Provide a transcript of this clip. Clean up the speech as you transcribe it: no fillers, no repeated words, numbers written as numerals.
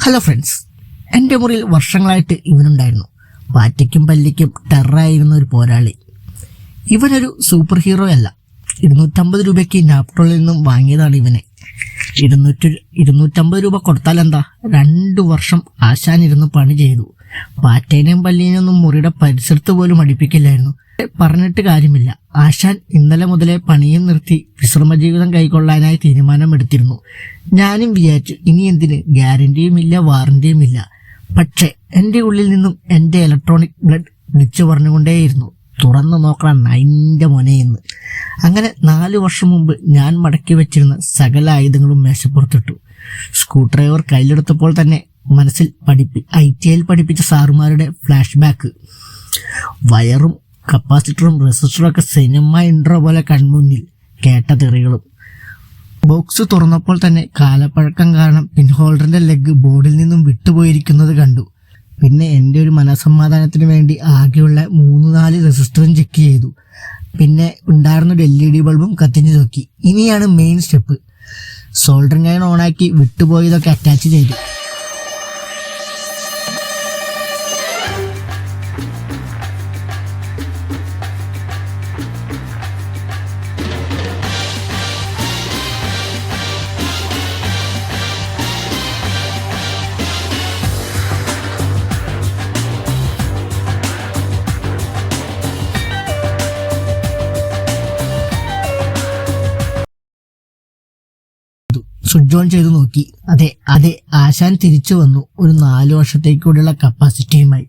Hello friends, എൻ്റെ മുറിയിൽ വർഷങ്ങളായിട്ട് ഇവനുണ്ടായിരുന്നു. പാറ്റയ്ക്കും പല്ലിക്കും ടെററായിരുന്ന ഒരു പോരാളി. ഇവനൊരു സൂപ്പർ ഹീറോ അല്ല. 250 രൂപയ്ക്ക് നാപ്റ്റോളിൽ നിന്നും വാങ്ങിയതാണ് ഇവനെ. 250 രൂപ കൊടുത്താൽ എന്താ, 2 വർഷം ആശാനിരുന്ന് പണി ചെയ്തു. പാറ്റേനെയും പല്ലിനെയൊന്നും മുറിയുടെ പരിസരത്ത് പോലും അടുപ്പിക്കില്ലായിരുന്നു. പറഞ്ഞിട്ട് കാര്യമില്ല, ആശാൻ ഇന്നലെ മുതലേ പണിയും നിർത്തി വിശ്രമജീവിതം കൈക്കൊള്ളാനായി തീരുമാനമെടുത്തിരുന്നു. ഞാനും വിചാരിച്ചു, ഇനി എന്തിന്, ഗ്യാരണ്ടിയുമില്ല, വാറന്റിയുമില്ല. പക്ഷെ എൻ്റെ ഉള്ളിൽ നിന്നും എൻ്റെ ഇലക്ട്രോണിക് ബ്ലഡ് വിളിച്ചു പറഞ്ഞുകൊണ്ടേയിരുന്നു, തുറന്നു നോക്കണം നൈൻ്റെ മോനെയെന്ന്. അങ്ങനെ 4 വർഷം മുമ്പ് ഞാൻ മടക്കി വെച്ചിരുന്ന സകല ആയുധങ്ങളും മേശപ്പുറത്തിട്ടു. സ്ക്രൂ ഡ്രൈവർ കയ്യിലെടുത്തപ്പോൾ തന്നെ മനസ്സിൽ ITIൽ പഠിപ്പിച്ച സാറുമാരുടെ ഫ്ലാഷ് ബാക്ക്. വയറും കപ്പാസിറ്ററും റെസിസ്റ്ററും ഒക്കെ സിനിമ ഇൻട്രോ പോലെ കൺമുന്നിൽ. കേട്ട തെറികളും. ബോക്സ് തുറന്നപ്പോൾ തന്നെ കാലപ്പഴക്കം കാരണം പിൻ ഹോൾഡറിന്റെ ലെഗ് ബോർഡിൽ നിന്നും വിട്ടുപോയിരിക്കുന്നത് കണ്ടു. പിന്നെ എൻ്റെ ഒരു മനസമാധാനത്തിന് വേണ്ടി ആകെയുള്ള 3-4 റെസിസ്റ്ററും ചെക്ക് ചെയ്തു. പിന്നെ ഉണ്ടായിരുന്നൊരു LED ബൾബും കത്തിഞ്ഞു നോക്കി. ഇനിയാണ് മെയിൻ സ്റ്റെപ്പ്. സോൾഡറിംഗ് അയൺ ഓണാക്കി വിട്ടുപോയതൊക്കെ അറ്റാച്ച് ചെയ്തു. സ്വിച്ച് ഓൺ ചെയ്തു നോക്കി. അതെ, ആശാൻ തിരിച്ചു വന്നു, ഒരു 4 വർഷത്തേക്കൂടെയുള്ള കപ്പാസിറ്റിയുമായി.